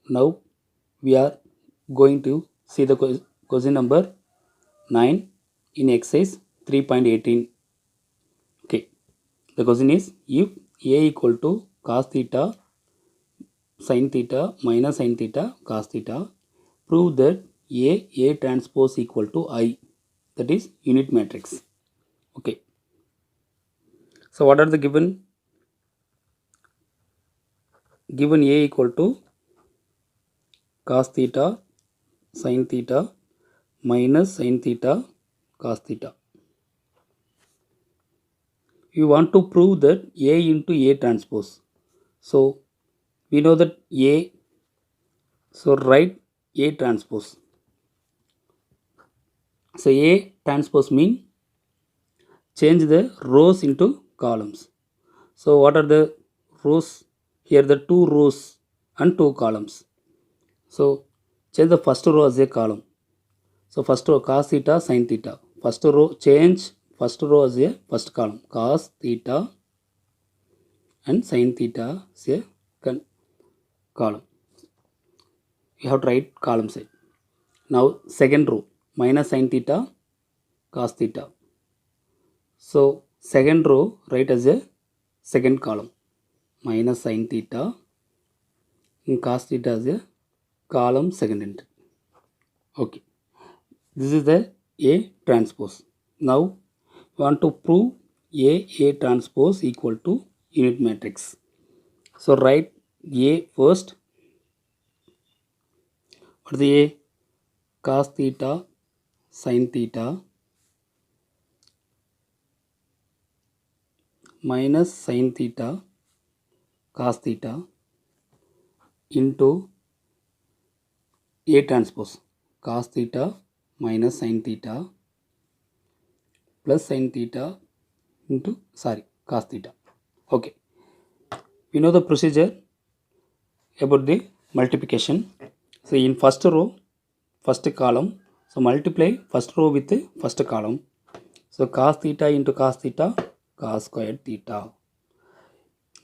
Now we are going to see the question number 9 in exercise 3.18. Okay, the question is if a equal to cos theta sin theta minus sin theta cos theta, prove that A transpose equal to I, that is unit matrix. Okay, so what are the given A equal to cos theta sin theta minus sin theta cos theta. You want to prove that A into A transpose. So we know that A, so write A transpose. So A transpose mean change the rows into columns. So what are the rows? Here the two rows and two columns. So change the first row as a column. So first row cos theta sin theta. First row change first row as a first column cos theta and sin theta as a column. You have to write column side. Now second row minus sin theta cos theta. So second row write as a second column minus sin theta and cos theta as a column second entry. Okay, this is the A transpose. Now we want to prove A transpose equal to unit matrix. So write A first. What is the A? Cos theta sin theta minus sin theta cos theta into A transpose cos theta minus sin theta plus sin theta into cos theta. Okay, we know the procedure about the multiplication. So in first row first column, so multiply first row with the first column. So cos theta into cos theta cos squared theta.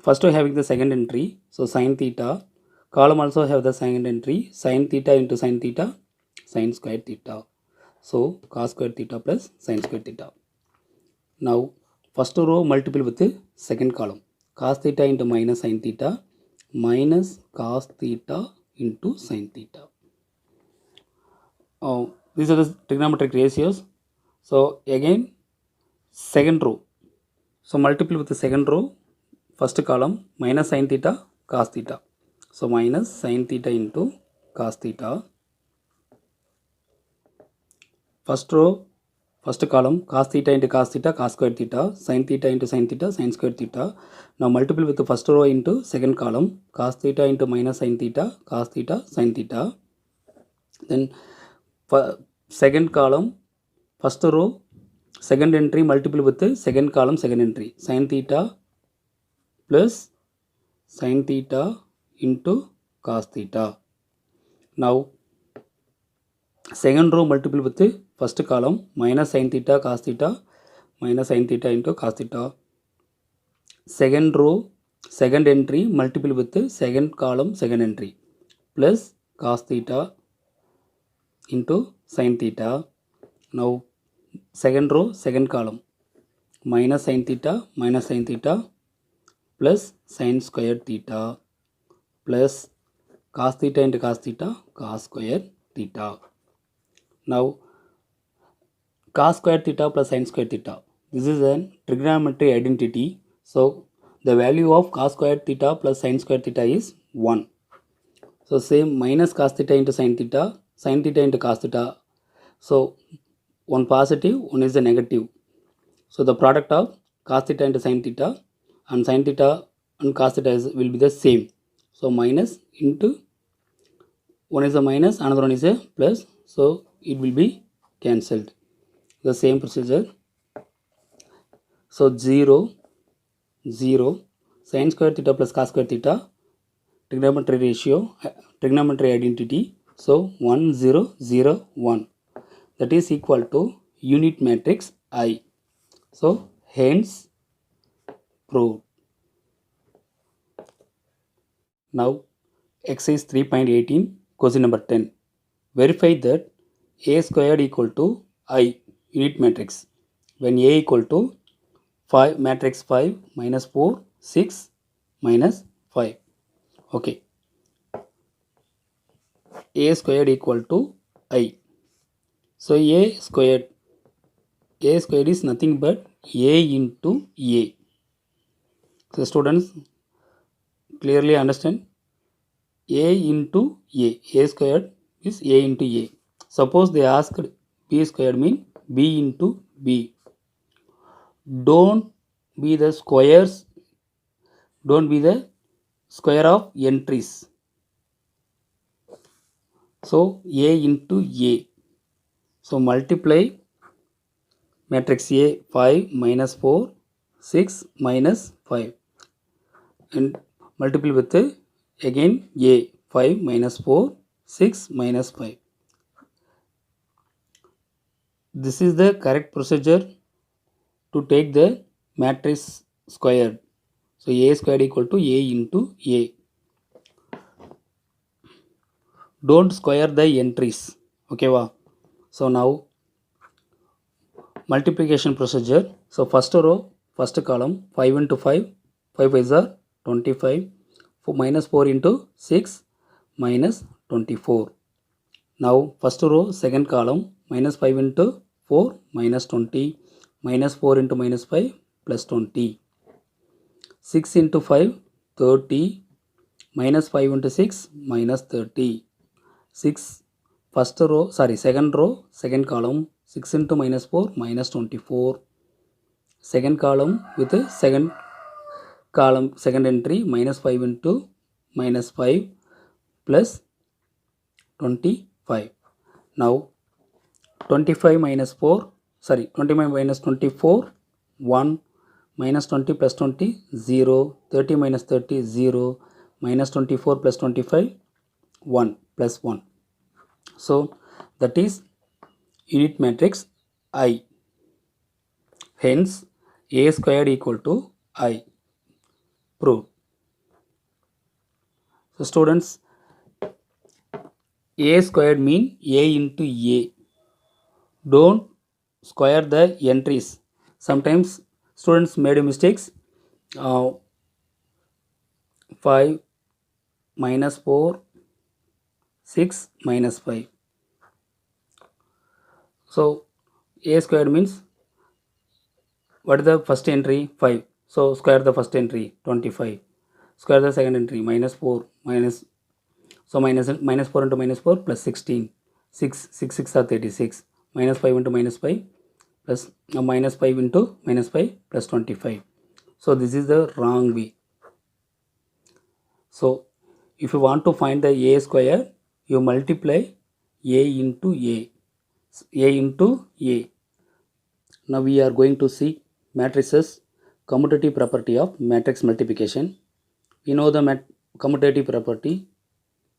First row having the second entry, so sin theta, column also have the second entry, sin theta into sin theta sin squared theta. So cos squared theta plus sin squared theta. Now first row multiple with the second column, cos theta into minus sin theta minus cos theta into sin theta. These are the trigonometric ratios. So again second row, so multiple with the second row first column minus sin theta cos theta. So minus sin theta into cos theta. First row first column cos theta into cos theta cos squared theta, sin theta into sin theta sin squared theta. Now multiple with the first row into second column cos theta into minus sin theta cos theta sin theta. Then second column first row second entry multiple with the second column second entry, sin theta plus sin theta into cos theta. Now second row multiple with the first column minus sin theta cos theta minus sin theta into cos theta. Second row second entry multiple with the second column second entry plus cos theta into sin theta. Now second row second column minus sin theta plus sin squared theta plus cos theta into cos theta cos squared theta. Now cos squared theta plus sin squared theta, this is a trigonometry identity. So the value of cos squared theta plus sin squared theta is 1. So same minus cos theta into sin theta into cos theta. So one positive, one is a negative. So the product of cos theta into sin theta and sin theta and cos theta will be the same. So minus into one is a minus, another one is a plus. So it will be cancelled. The same procedure. So 0 0 sin square theta plus cos square theta, trigonometry ratio, trigonometry identity. So 1 0 0 1, that is equal to unit matrix I. So hence proved. Now Exercise 3.18, question number 10. Verify that A squared equal to I unit matrix when A equal to 5 matrix 5 minus 4 6 minus 5. Okay, A squared equal to I. So A squared is nothing but A into A. So students clearly understand, A into A squared is A into A. Suppose they asked B squared mean B into B. Don't be the squares, don't be the square of entries. So A into A. So multiply matrix A 5 minus 4 6 minus 5 and multiply with again A 5 minus 4 6 minus 5. This is the correct procedure to take the matrix squared. So A squared equal to A into A. Don't square the entries. Okay, wow. So now multiplication procedure. So first row, first column 5 into 5, 5 5s are 25, minus 4 into 6 minus 24. Now first row, second column minus 5 into 4 minus 20, minus 4 into minus 5 plus 20, 6 into 5 30, minus 5 into 6 minus 30, 6 first row, sorry, second row, second column 6 into minus 4 minus 24, second column with a second column second entry minus 5 into minus 5 plus 25. Now 25 minus 4, sorry, 25 minus 24 1, minus 20 plus 20 0, 30 minus 30 0, minus 24 plus 25 1 plus 1. So that is unit matrix I. Hence A squared equal to I. Proved. So students, A squared mean A into A. Don't square the entries. Sometimes students made mistakes. 5 minus 4 6 minus 5. So A squared means, what is the first entry? 5. So square the first entry 25. Square the second entry minus 4 minus, so minus 4 into minus 4 plus 16. 6 6 6 are 36. Minus 5 into minus 5 plus minus 5 into minus 5 plus 25. So this is the wrong way. So if you want to find the A square, you multiply A into A. A into A. Now we are going to see matrices commutative property of matrix multiplication. We know the commutative property.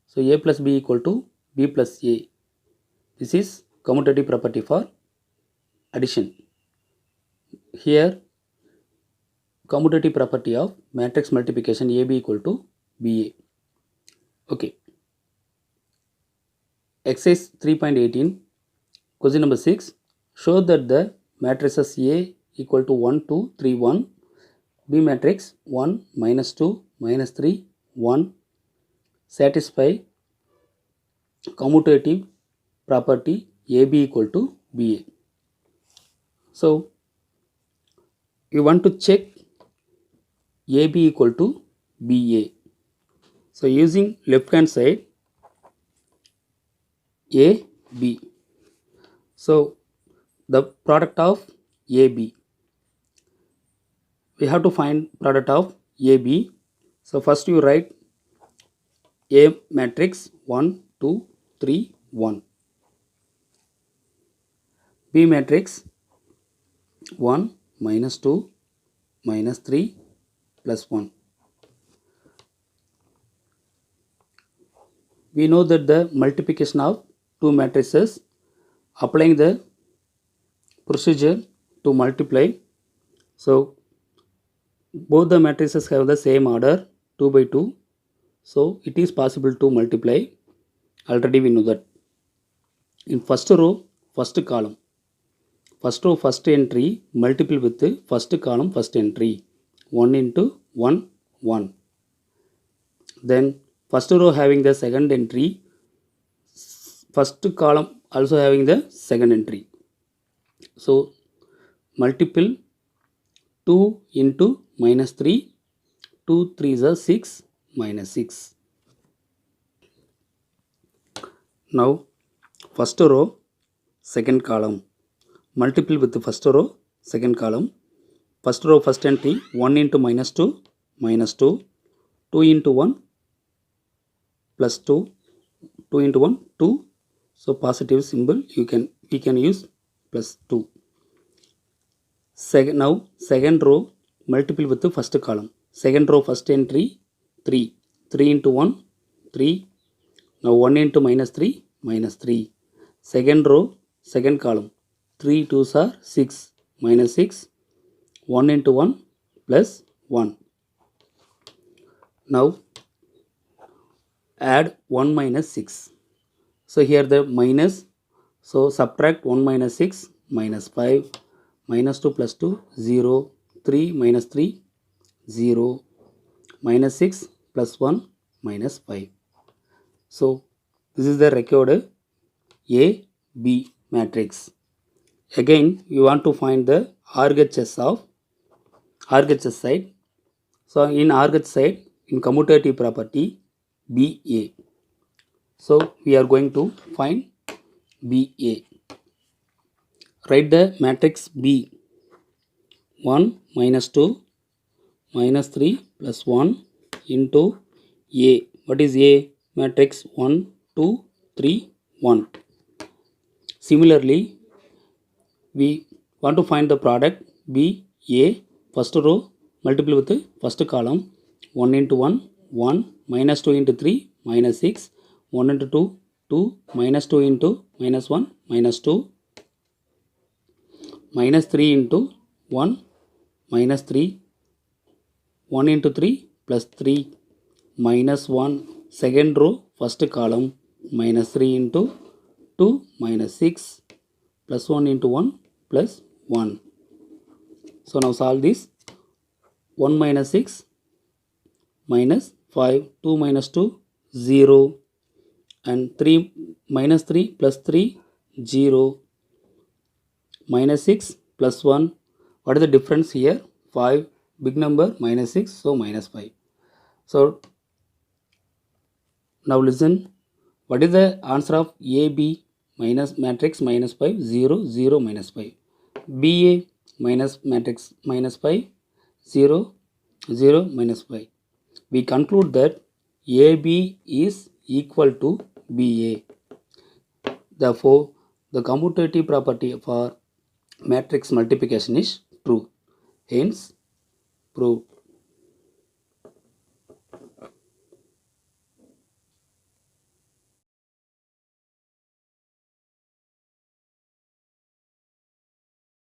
So A plus B equal to B plus A. This is commutative property for addition. Here commutative property of matrix multiplication AB equal to BA. Okay. Exercise 3.18, question number 6. Show that the matrices A equal to 1 2 3 1, B matrix 1 minus 2 minus 3 1 satisfy commutative property AB equal to BA. So you want to check AB equal to BA. So using left hand side AB. So the product of AB. We have to find product of AB. So first you write A matrix 1 2 3 1. B matrix 1 minus 2 minus 3 plus 1. We know that the multiplication of two matrices, applying the procedure to multiply. So both the matrices have the same order 2 by 2. So it is possible to multiply. Already we know that. In first row, first column. First row, first entry, multiple with the first column, first entry. 1 into 1, 1. Then first row having the second entry, first column also having the second entry. So multiple 2 into minus 3, 2 3s are 6, minus 6. Now first row, second column, multiple with the first row, second column. First row, first entry, 1 into minus 2, minus 2, 2 into 1, plus 2, 2 into 1, 2. So positive symbol we can use plus 2. Now second row, multiple with the first column. Second row, first entry, 3. 3 into 1, 3. Now 1 into minus 3, minus 3. Second row, second column. 3 2s are 6, minus 6. 1 into 1, plus 1. Now add 1 minus 6. So here the minus. So subtract 1 minus 6, minus 5. Minus 2 plus 2, 0. 3 minus 3, 0. Minus 6 plus 1, minus 5. So this is the recorded A, B matrix. Again, you want to find the RHS of RHS side. So in RHS side, in commutative property, BA. So we are going to find BA. Write the matrix B. 1 minus 2 minus 3 plus 1 into A. What is A? Matrix 1, 2, 3, 1. Similarly, we want to find the product B, A, first row, multiple with the first column. 1 into 1, 1, minus 2 into 3, minus 6, 1 into 2, 2, minus 2 into minus 1, minus 2, minus 3 into 1, minus 3, 1 into 3, plus 3, minus 1, second row, first column, minus 3 into 2, minus 6, plus 1 into 1, plus 1. So now solve this. 1 minus 6, minus 5, 2 minus 2, 0, and 3 minus 3 plus 3, 0, minus 6 plus 1. What is the difference here? 5, big number, minus 6, so minus 5. So now listen, what is the answer of AB minus matrix minus 5, 0, 0, minus 5. BA minus matrix minus 5, 0, 0, minus 5. We conclude that AB is equal to BA. Therefore, the commutative property for matrix multiplication is true. Hence, proved.